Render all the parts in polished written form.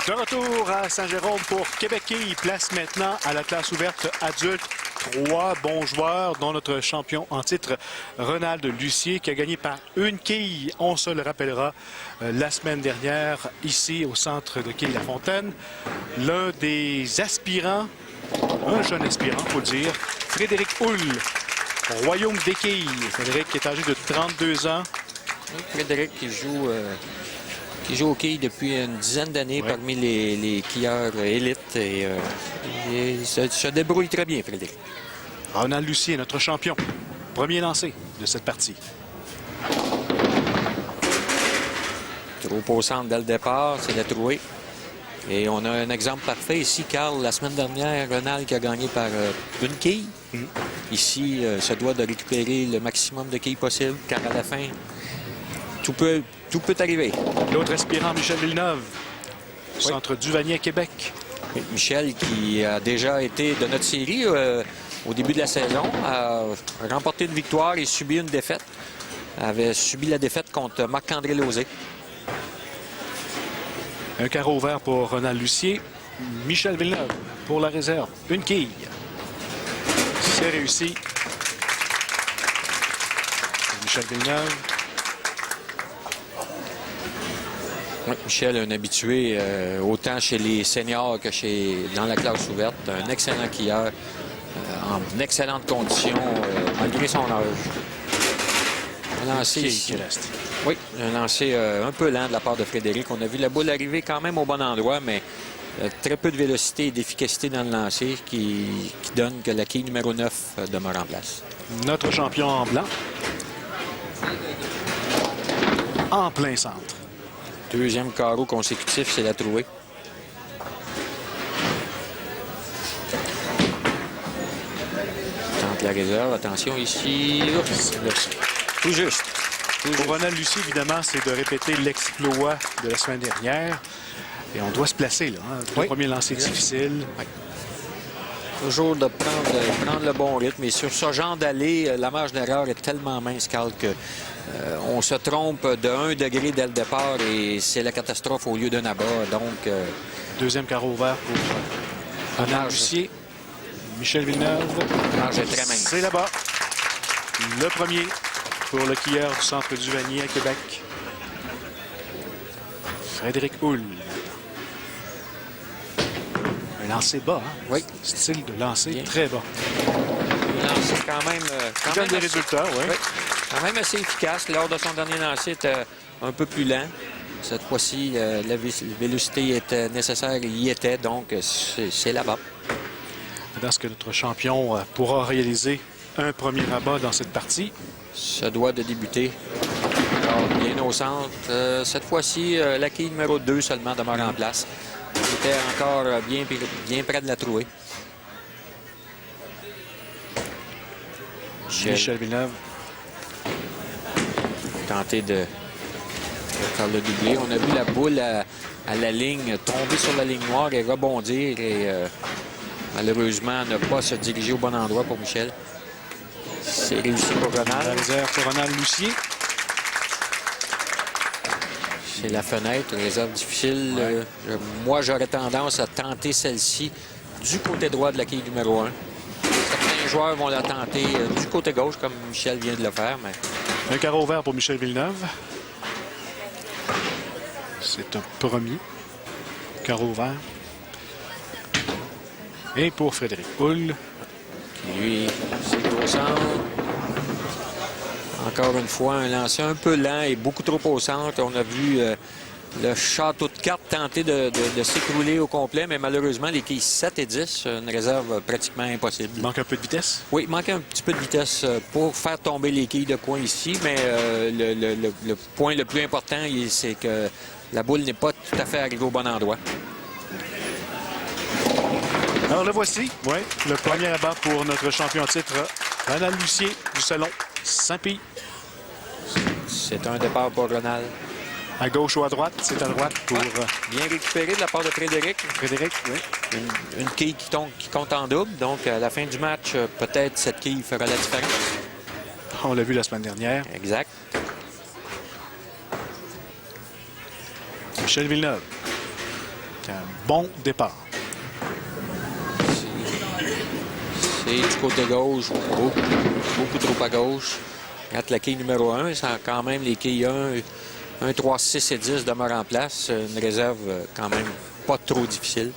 De retour à Saint-Jérôme pour Québec qui place maintenant à la classe ouverte adulte 3 bons joueurs, dont notre champion en titre, Ronald Lucier, qui a gagné par une quille, on se le rappellera, la semaine dernière, ici au centre de Quille-la-Fontaine. L'un des aspirants, un jeune aspirant, il faut le dire, Frédéric Houle, Royaume des quilles. Frédéric qui est âgé de 32 ans. Frédéric qui joue au quilles depuis une dizaine d'années parmi les quilleurs élites et il se débrouille très bien, Frédéric. Ronald Lucier, notre champion. Premier lancé de cette partie. Trop au centre dès le départ, c'est la trouée. Et on a un exemple parfait ici, Carl. La semaine dernière, Ronald qui a gagné par une quille. Ici, se doit de récupérer le maximum de quilles possible, car à la fin, tout peut arriver. L'autre aspirant, Michel Villeneuve, centre Duvanier, Québec. Michel, qui a déjà été de notre série au début de la saison, a remporté une victoire et subi une défaite. Avait subi la défaite contre Marc-André Lauzé. Un carreau vert pour Ronald Lucier. Michel Villeneuve pour la réserve. Une quille. C'est réussi. Michel Villeneuve. Oui, Michel, un habitué autant chez les seniors que dans la classe ouverte. Un excellent quilleur, en excellentes conditions, malgré son âge. Un lancé ici. Oui, un lancé un peu lent de la part de Frédéric. On a vu la boule arriver quand même au bon endroit, mais très peu de vélocité et d'efficacité dans le lancer qui donne que la quille numéro 9 demeure en place. Notre champion en blanc. En plein centre. Deuxième carreau consécutif, c'est la trouée. Tente la réserve. Attention ici. Tout juste. Pour Ronald Lucier, évidemment, c'est de répéter l'exploit de la semaine dernière. Et on doit se placer, là. Le premier lancer difficile. Oui. Toujours de prendre le bon rythme. Et sur ce genre d'allée, la marge d'erreur est tellement mince, Carl, que on se trompe de 1 degré dès le départ et c'est la catastrophe au lieu d'un abat. Donc, deuxième carreau vert pour Ronald Lucier. Michel Villeneuve. La marge est très mince. C'est là-bas. Le premier pour le quilleur du centre Duvanier à Québec. Frédéric Houle. Un lancer bas, hein? Oui. Style de lancer très bas. Un lancer quand même des résultats, oui. Quand même assez efficace. Lors de son dernier lancer, était un peu plus lent. Cette fois-ci, la vélocité était nécessaire. Il y était, donc c'est là-bas. Est-ce que notre champion pourra réaliser un premier rabat dans cette partie? Se doit de débuter. Alors, bien au centre. Cette fois-ci, la quille numéro 2 seulement demeure en place. Il était encore bien près de la trouée. Michel Villeneuve. Tenter de faire le doublé. On a vu la boule à la ligne tomber sur la ligne noire et rebondir et malheureusement ne pas se diriger au bon endroit pour Michel. C'est réussi pour Ronald. La réserve pour Ronald Lucier. C'est la fenêtre, réserve difficile. Moi, j'aurais tendance à tenter celle-ci du côté droit de la quille numéro 1. Certains joueurs vont la tenter du côté gauche, comme Michel vient de le faire. Mais... Un carreau vert pour Michel Villeneuve. C'est un premier carreau vert. Et pour Frédéric Houle. Lui, c'est au centre. Encore une fois, un lancer un peu lent et beaucoup trop au centre. On a vu le château de cartes tenter de s'écrouler au complet, mais malheureusement, les quilles 7 et 10, une réserve pratiquement impossible. Il manque un peu de vitesse? Oui, il manque un petit peu de vitesse pour faire tomber les quilles de coin ici, mais le point le plus important, c'est que la boule n'est pas tout à fait arrivée au bon endroit. Alors le voici, le premier abat pour notre champion en titre, Ronald Lucier du salon Saint-Pie. C'est un départ pour Ronald. À gauche ou à droite? C'est à droite pour... Bien récupéré de la part de Frédéric. Frédéric, oui. Une quille qui compte en double. Donc, à la fin du match, peut-être cette quille fera la différence. On l'a vu la semaine dernière. Exact. Michel Villeneuve. C'est un bon départ. C'est du côté gauche, beaucoup trop à gauche. Regarde la quille numéro 1, ça quand même les quilles 1, 3, 6 et 10 demeurent en place. Une réserve quand même pas trop difficile.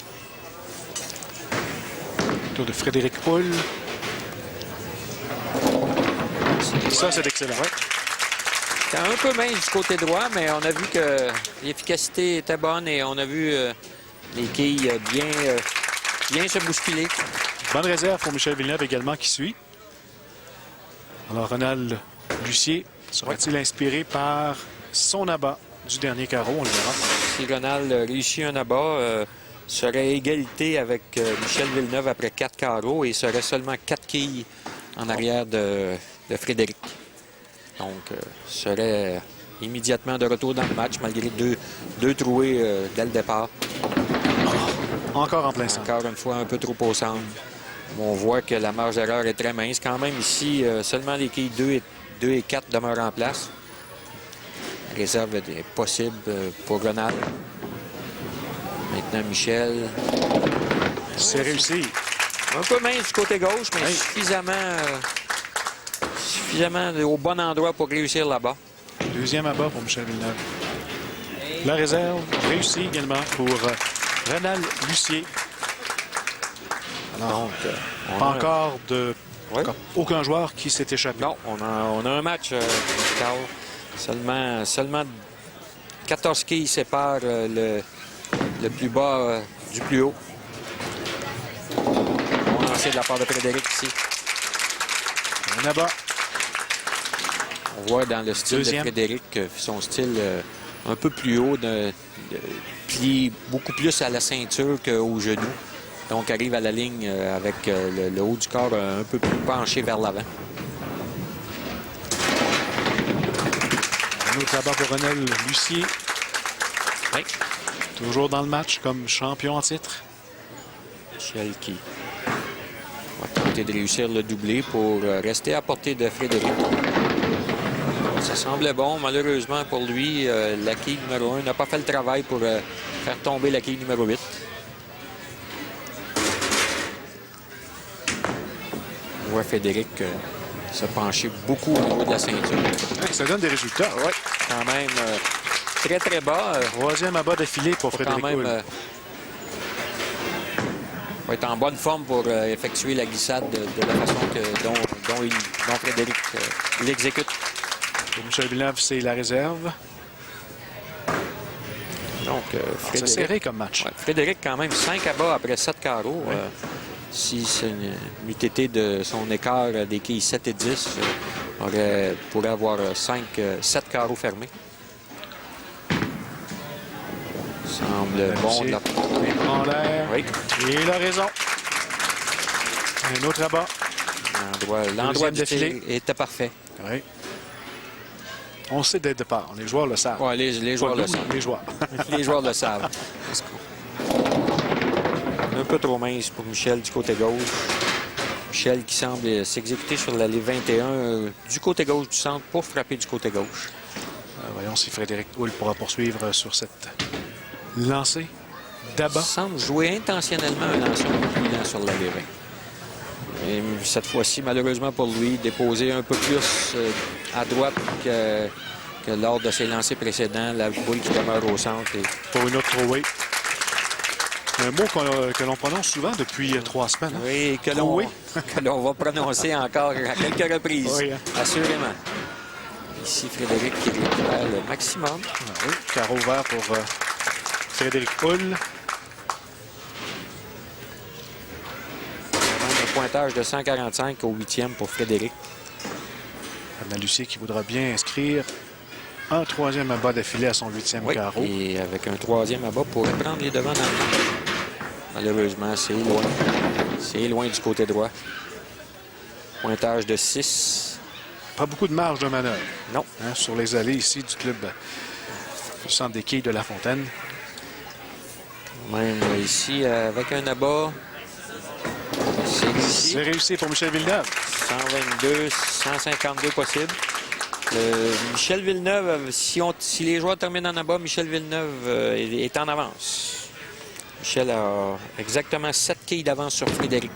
Tour de Frédéric Hull. Ça, c'est excellent. Ouais. C'était un peu mince du côté droit, mais on a vu que l'efficacité était bonne et on a vu les quilles bien se bousculer. Bonne réserve pour Michel Villeneuve également qui suit. Alors, Ronald Lucier sera-t-il inspiré par son abat du dernier carreau? On le verra. Si Ronald réussit un abat, serait égalité avec Michel Villeneuve après 4 carreaux et serait seulement 4 quilles en arrière de Frédéric. Donc, serait immédiatement de retour dans le match malgré deux trouées dès le départ. Encore en plein centre. Encore une fois, un peu trop au centre. On voit que la marge d'erreur est très mince. Quand même, ici, seulement les quilles 2 et 4 demeurent en place. La réserve est possible pour Ronald. Maintenant, Michel. C'est réussi. Un peu mince du côté gauche, mais suffisamment au bon endroit pour réussir là-bas. Deuxième abat pour Michel Villeneuve. La réserve réussie également pour Ronald Lucier. Alors, Donc, pas encore de... Oui. Aucun joueur qui s'est échappé. Non, on a un match, Carl. Seulement 14 quilles séparent le plus bas du plus haut. On a lancé de la part de Frédéric ici. Un abat. On voit dans le style Deuxième. de Frédéric son style un peu plus haut, plie beaucoup plus à la ceinture qu'au genou. Donc, arrive à la ligne avec le haut du corps un peu plus penché vers l'avant. Un autre abat pour Ronald Lucier. Oui. Toujours dans le match comme champion en titre. Michel qui va tenter de réussir le doublé pour rester à portée de Frédéric. Ça semblait bon. Malheureusement pour lui, la quille numéro 1 n'a pas fait le travail pour faire tomber la quille numéro 8. On voit Frédéric se pencher beaucoup au niveau de la ceinture. Ça donne des résultats. Oui, quand même très, très bas. Troisième abat d'affilée pour Frédéric Quand même, Hull. va être en bonne forme pour effectuer la glissade de la façon dont Frédéric l'exécute. Pour Michel Villeneuve, c'est la réserve. Donc, C'est Frédéric, serré comme match. ouais, Frédéric, quand même, 5 abats après 7 carreaux. Ouais. Si ce n'eût été de son écart des quilles 7 et 10, pourrait avoir 7 carreaux fermés. Semble bon de la... Il prend l'air. Oui, Et il a raison. Un autre abat. l'endroit du défilé. tir était parfait. Oui. On sait dès le départ. Les joueurs le savent. Ouais, les joueurs Pas le nous, savent. Les joueurs. Les joueurs le savent. Un peu trop mince pour Michel du côté gauche. Michel qui semble s'exécuter sur l'allée 21 du côté gauche du centre pour frapper du côté gauche. Voyons si Frédéric Hull pourra poursuivre sur cette lancée Il d'abat. semble jouer intentionnellement un lancer un peu plus lent sur l'allée 20. Et cette fois-ci, malheureusement pour lui, déposer un peu plus à droite que lors de ses lancers précédents. La boule qui demeure au centre. Et... Pour une autre trouée. Un mot que l'on prononce souvent depuis 3 semaines. Hein? Oui, que Trouée. l'on va prononcer encore à quelques reprises. Oui, hein. Assurément. Ici, Frédéric qui récupère le maximum. Oui, carreau vert pour Frédéric Hull. Un pointage de 145 au 8e pour Frédéric. Ronald Lucier qui voudra bien inscrire un troisième abat d'affilée à son 8e Oui, carreau. et avec un troisième abat pour prendre les devants dans le match. Malheureusement, c'est loin. C'est loin du côté droit. Pointage de 6. Pas beaucoup de marge de manœuvre. Non. Hein, sur les allées ici du club du centre des quilles de La Fontaine. Même ici, avec un abat, c'est réussi. C'est réussi pour Michel Villeneuve. 122, 152 possible. Michel Villeneuve, si les joueurs terminent en abat, Michel Villeneuve est en avance. Michel a exactement 7 quilles d'avance sur Frédéric.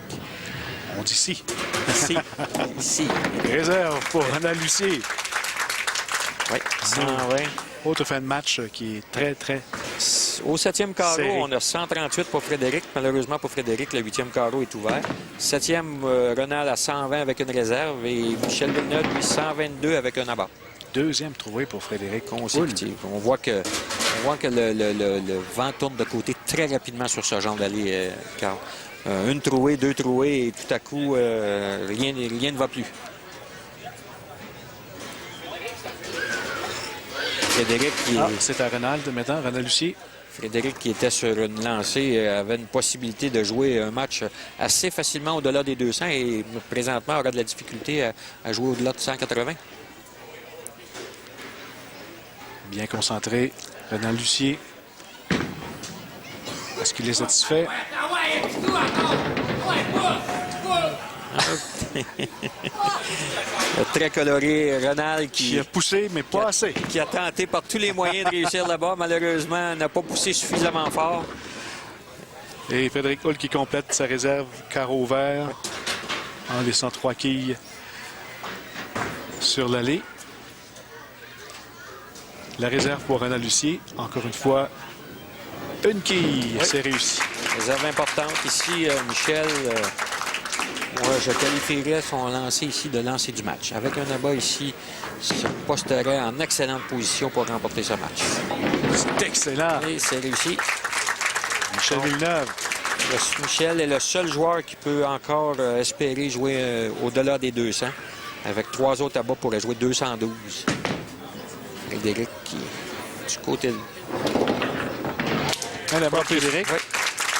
On dit si. Ici. Ici. Réserve pour Ronald Lucier. Oui, 120. Autre fin de match qui est très, très... Au 7e carreau, serré. on a 138 pour Frédéric. Malheureusement pour Frédéric, le 8e carreau est ouvert. 7e, Ronald à 120 avec une réserve. Et Michel Villeneuve, lui, 122 avec un abat. Deuxième trouvé pour Frédéric. Consécutif. On voit que le vent tourne de côté très rapidement sur ce genre d'allée, Carl. Une trouée, deux trouées, et tout à coup, rien ne va plus. Frédéric qui c'est à Ronald maintenant, Ronald Lucier. Frédéric, qui était sur une lancée, avait une possibilité de jouer un match assez facilement au-delà des 200 et présentement aura de la difficulté à jouer au-delà de 180. Bien concentré, Ronald Lucier. Est-ce qu'il est satisfait? Très coloré, Ronald Qui a poussé, mais pas assez. qui a tenté par tous les moyens de réussir là-bas. Malheureusement, n'a pas poussé suffisamment fort. Et Frédéric Hull qui complète sa réserve carreau vert en laissant 3 quilles sur l'allée. La réserve pour Ronald Lucier. Encore une fois, une quille. Oui. C'est réussi. Réserve importante ici, Michel. Je qualifierais son lancer ici de lancer du match. Avec un abat ici, se posterait en excellente position pour remporter ce match. C'est excellent. Et c'est réussi. Michel Villeneuve. Michel est le seul joueur qui peut encore espérer jouer au-delà des 200. Avec 3 autres abats, pourrait jouer 212. Frédéric qui est du côté... Un abat Frédéric. Oui.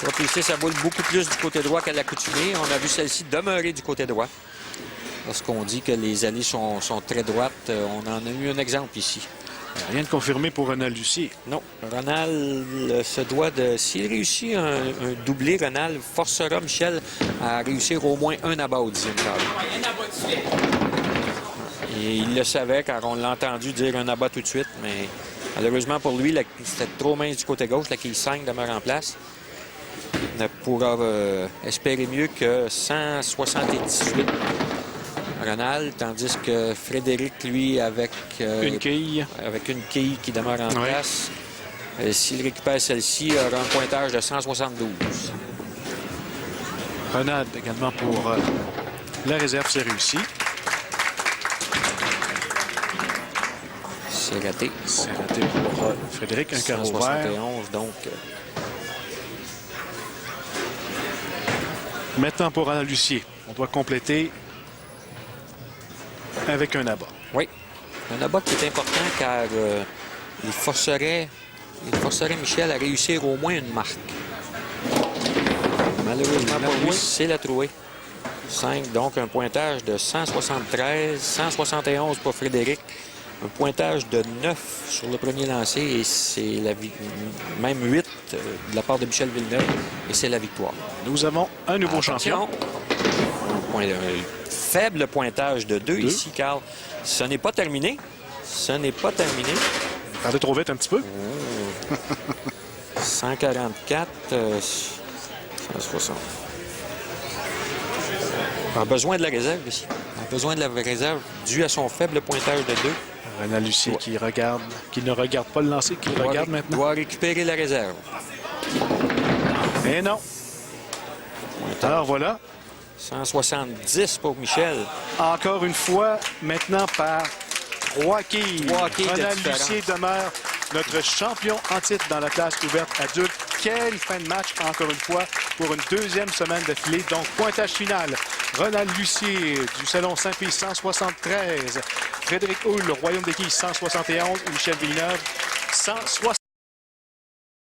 Propulser sa boule beaucoup plus du côté droit qu'à l'accoutumée. On a vu celle-ci demeurer du côté droit. Lorsqu'on dit que les allées sont très droites, on en a eu un exemple ici. Rien de confirmé pour Ronald Lucier. Non, Ronald se doit de... S'il réussit un doublé, Ronald forcera Michel à réussir au moins un abat au 10e carré. Et il le savait car on l'a entendu dire un abat tout de suite, mais malheureusement pour lui, c'était trop mince du côté gauche, la quille 5 demeure en place. Ne pourra espérer mieux que 178 Ronald, tandis que Frédéric, lui, avec une quille. Avec une quille qui demeure en place. S'il récupère celle-ci, aura un pointage de 172. Ronald également pour la réserve, c'est réussi. C'est raté. C'est raté pour Frédéric, un carreau vert. 171, donc... Maintenant pour Ronald Lucier, on doit compléter avec un abat. Oui, un abat qui est important car il forcerait Michel à réussir au moins une marque. Malheureusement pour lui, c'est la trouée. 5, donc un pointage de 173, 171 pour Frédéric. Un pointage de 9 sur le premier lancé et c'est même 8 de la part de Michel Villeneuve et c'est la victoire. Nous avons un nouveau Attention. champion. Faible pointage de 2 ici, Carl. Ce n'est pas terminé. Ce n'est pas terminé. Parlez trop vite un petit peu. 144, 160. On a besoin de la réserve ici. On a besoin de la réserve due à son faible pointage de 2. Ronald Lucier qui ne regarde pas le lancer, qui le regarde maintenant. Doit récupérer la réserve. Et non. Alors voilà. 170 pour Michel. Encore une fois, maintenant par 3 quilles. 3 quilles de Ronald différence. Lucier demeure notre champion en titre dans la classe ouverte adulte. Quelle fin de match, encore une fois, pour une deuxième semaine d'affilée. Donc, pointage final. Ronald Lucier du Salon Saint-Pie, 173. Frédéric Hull, le Royaume des Quilles, 171. Michel Villeneuve, 160.